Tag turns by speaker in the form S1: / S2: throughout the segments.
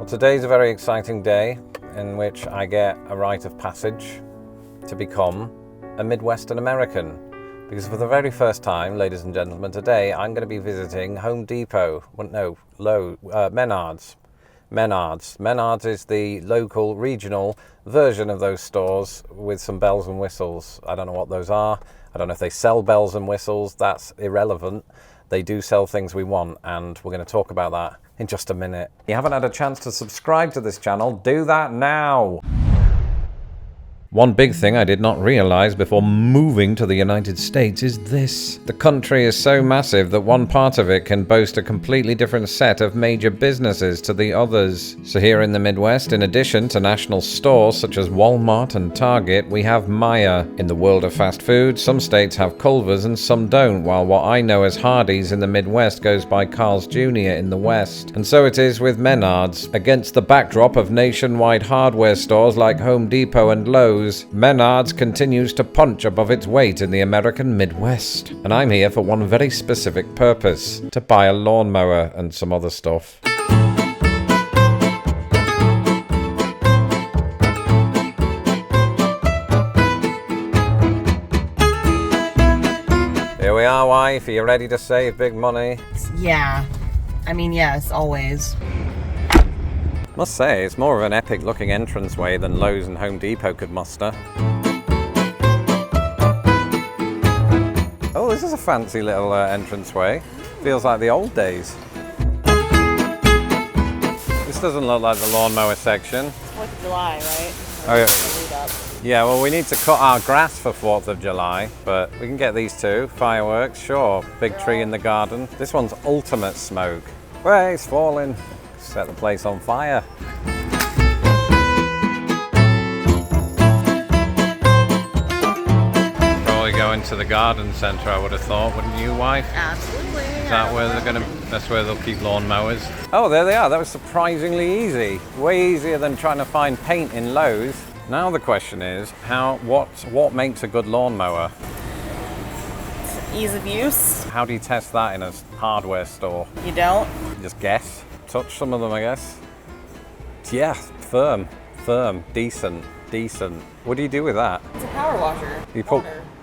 S1: Well, today's a very exciting day in which I get a rite of passage to become a Midwestern American. Because for the very first time, ladies and gentlemen, today I'm going to be visiting Home Depot. Well, no, Lowe, Menards. Menards is the local, regional version of those stores with some bells and whistles. I don't know what those are. I don't know if they sell bells and whistles. That's irrelevant. They do sell things we want, and we're going to talk about that in just a minute. If you haven't had a chance to subscribe to this channel, do that now. One big thing I did not realize before moving to the United States is this. The country is so massive that one part of it can boast a completely different set of major businesses to the others. So here in the Midwest, in addition to national stores such as Walmart and Target, we have Meijer. In the world of fast food, some states have Culver's and some don't, while what I know as Hardee's in the Midwest goes by Carl's Jr. in the West. And so it is with Menards. Against the backdrop of nationwide hardware stores like Home Depot and Lowe, Menards continues to punch above its weight in the American Midwest. And I'm here for one very specific purpose: to buy a lawnmower and some other stuff. Here we are, wife. Are you ready to save big money?
S2: Yeah. I mean, yes, always.
S1: Must say, it's more of an epic looking entranceway than Lowe's and Home Depot could muster. Oh, this is a fancy little entranceway. Feels like the old days. This doesn't look like the lawnmower section.
S2: It's 4th of July, right?
S1: Oh, yeah. Yeah, well, we need to cut our grass for 4th of July, but we can get these two. Fireworks, sure. Big tree in the garden. This one's ultimate smoke. Well, it's falling. Set the place on fire. Probably going to the garden centre, I would have thought, wouldn't you, wife?
S2: Absolutely.
S1: Is that where they're gonna? That's where they'll keep lawnmowers. Oh, there they are. That was surprisingly easy. Way easier than trying to find paint in Lowe's. Now the question is, what makes a good lawnmower?
S2: Ease of use.
S1: How do you test that in a hardware store?
S2: You don't?
S1: You just guess. Touch some of them, I guess. Yeah, firm, decent. What do you do with that?
S2: It's a power washer.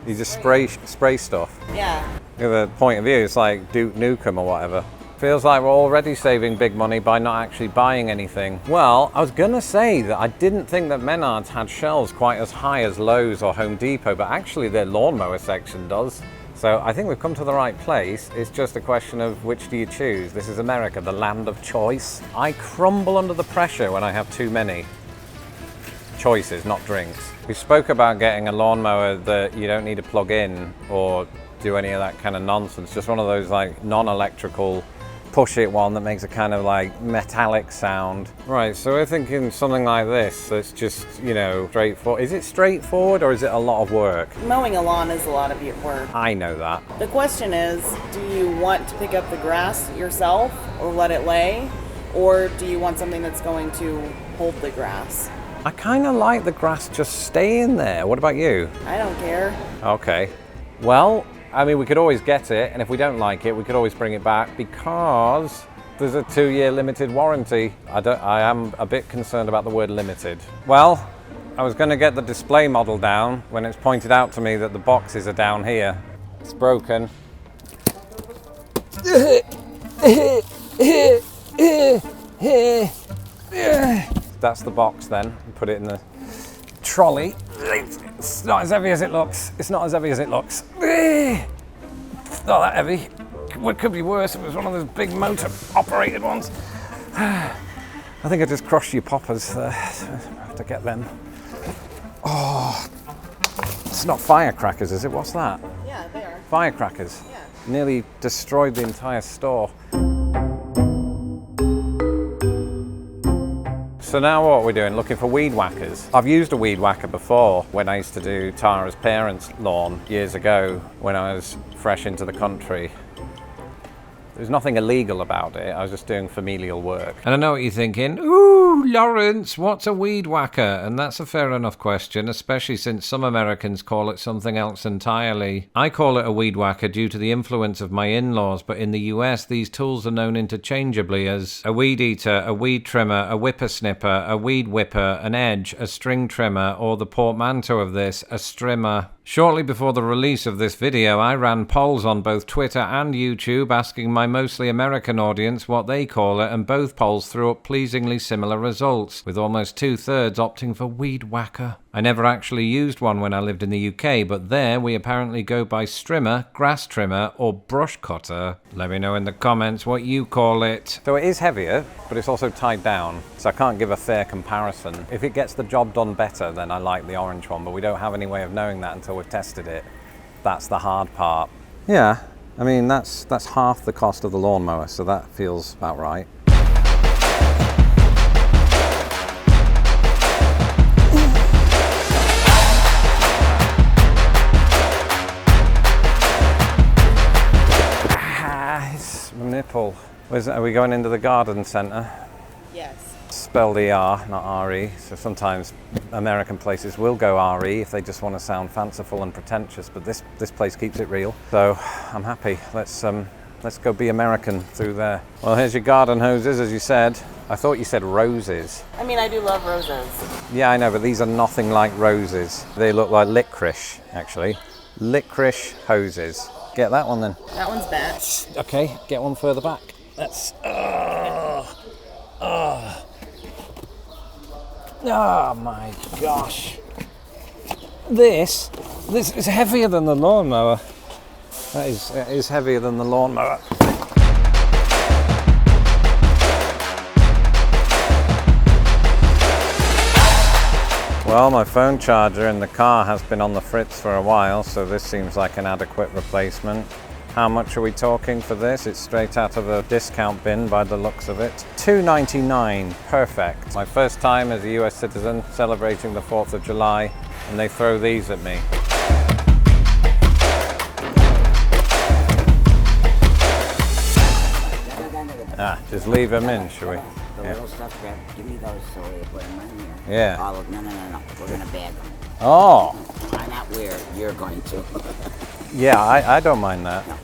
S1: You just spray stuff.
S2: Yeah.
S1: With a point of view, it's like Duke Nukem or whatever. Feels like we're already saving big money by not actually buying anything. Well, I was gonna say that I didn't think that Menards had shelves quite as high as Lowe's or Home Depot, but actually their lawnmower section does. So I think we've come to the right place. It's just a question of which do you choose. This is America, the land of choice. I crumble under the pressure when I have too many choices, not drinks. We spoke about getting a lawnmower that you don't need to plug in or do any of that kind of nonsense. Just one of those like non-electrical push it one that makes a kind of like metallic sound. Right, so we're thinking something like this that's just, you know, straightforward. Is it straightforward or is it a lot of work?
S2: Mowing a lawn is a lot of work.
S1: I know that.
S2: The question is, do you want to pick up the grass yourself or let it lay? Or do you want something that's going to hold the grass?
S1: I kind of like the grass just staying there. What about you?
S2: I don't care.
S1: Okay. Well, I mean, we could always get it, and if we don't like it, we could always bring it back because there's a 2-year limited warranty. I am a bit concerned about the word limited. Well, I was going to get the display model down when it's pointed out to me that the boxes are down here. It's broken. That's the box then. Put it in the trolley. It's not as heavy as it looks. It's not that heavy. What could be worse if it was one of those big motor operated ones. I think I just crushed your poppers. I have to get them. Oh, it's not firecrackers, is it? What's that?
S2: Yeah, they are.
S1: Firecrackers.
S2: Yeah.
S1: Nearly destroyed the entire store. So now what are we doing? Looking for weed whackers. I've used a weed whacker before when I used to do Tara's parents' lawn years ago when I was fresh into the country. There's nothing illegal about it. I was just doing familial work. And I know what you're thinking. Ooh, Oh, Lawrence, what's a weed whacker? And that's a fair enough question, especially since some Americans call it something else entirely. I call it a weed whacker due to the influence of my in-laws, but in the US, these tools are known interchangeably as a weed eater, a weed trimmer, a whippersnipper, a weed whipper, an edge, a string trimmer, or the portmanteau of this, a strimmer. Shortly before the release of this video, I ran polls on both Twitter and YouTube asking my mostly American audience what they call it, and both polls threw up pleasingly similar results, with almost 2/3 opting for weed whacker. I never actually used one when I lived in the UK, but there we apparently go by strimmer, grass trimmer, or brush cutter. Let me know in the comments what you call it. So it is heavier, but it's also tied down, so I can't give a fair comparison. If it gets the job done better, then I like the orange one, but we don't have any way of knowing that until we've tested it. That's the hard part. Yeah, I mean, that's half the cost of the lawnmower, so that feels about right. Nipple. Are we going into the garden centre?
S2: Yes.
S1: Spelled ER, not RE. So sometimes American places will go RE if they just want to sound fanciful and pretentious, but this place keeps it real. So I'm happy. Let's go be American through there. Well, here's your garden hoses, as you said. I thought you said roses.
S2: I mean, I do love roses.
S1: Yeah, I know, but these are nothing like roses. They look like licorice, actually. Licorice hoses. Get that one then.
S2: That one's bad.
S1: Okay, get one further back. That's. Oh my gosh. This is heavier than the lawnmower. That is heavier than the lawnmower. Well, my phone charger in the car has been on the fritz for a while, so this seems like an adequate replacement. How much are we talking for this? It's straight out of a discount bin by the looks of it. $2.99, perfect. My first time as a US citizen celebrating the 4th of July, and they throw these at me. Just leave them in, shall we?
S3: The little stuff, give me those so we put them in here.
S1: Yeah.
S3: No. We're going to bag them.
S1: Oh.
S3: I'm not where you're going to.
S1: Yeah, I don't mind that.
S3: No.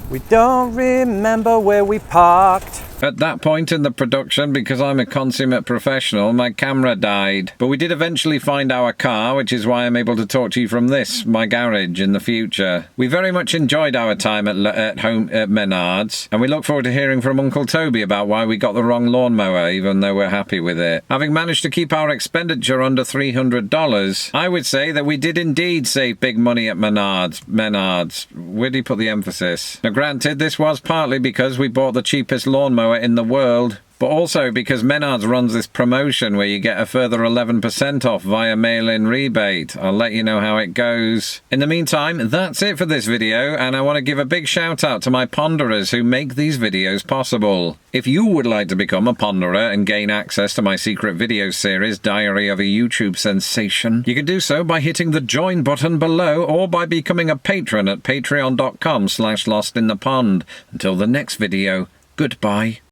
S1: We don't remember where we parked. At that point in the production, because I'm a consummate professional, my camera died. But we did eventually find our car, which is why I'm able to talk to you from this, my garage, in the future. We very much enjoyed our time at home at Menards, and we look forward to hearing from Uncle Toby about why we got the wrong lawnmower, even though we're happy with it. Having managed to keep our expenditure under $300, I would say that we did indeed save big money at Menards. Where did he put the emphasis? Now, granted, this was partly because we bought the cheapest lawnmower in the world, but also because Menards runs this promotion where you get a further 11% off via mail-in rebate. I'll let you know how it goes. In the meantime, that's it for this video, and I want to give a big shout out to my ponderers who make these videos possible. If you would like to become a ponderer and gain access to my secret video series, Diary of a YouTube Sensation, you can do so by hitting the join button below or by becoming a patron at patreon.com/lostinthepond. Until the next video, goodbye.